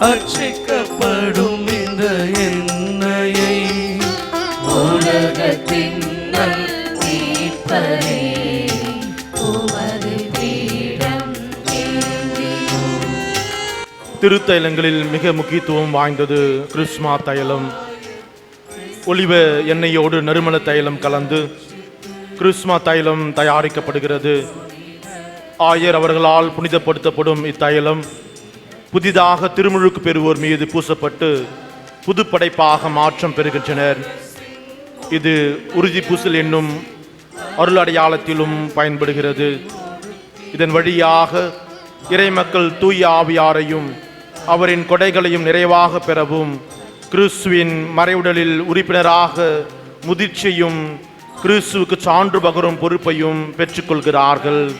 அர்ச்சிக்கப்படும் இந்த எண்ணெயை உலகத்தின் மீட்பரே உமது பீடம் ஏந்தியோம். திருத்தைலங்களில் மிக முக்கியத்துவம் வாய்ந்தது கிறிஸ்மா தைலம். ஒலிவ எண்ணெயோடு நறுமண தைலம் கலந்து கிறிஸ்மா தைலம் தயாரிக்கப்படுகிறது. ஆயர் அவர்களால் புனிதப்படுத்தப்படும் இத்தைலம் புதிதாக திருமுழுக்கு பெறுவோர் மீது பூசப்பட்டு புதுப்படைப்பாக மாற்றம் பெறுகின்றனர். இது உறுதி பூசல் என்னும் அருள் அடையாளத்திலும் பயன்படுகிறது. இதன் வழியாக இறைமக்கள் தூய ஆவியாரையும் அவரின் கொடைகளையும் நிறைவாக பெறவும் கிறிஸ்துவின் மறைவுடலில் உறுப்பினராக முதிர்ச்சியும் கிறிஸ்துவுக்கு சான்று பகரும் பொறுப்பையும் பெற்றுக்கொள்கிறார்கள்.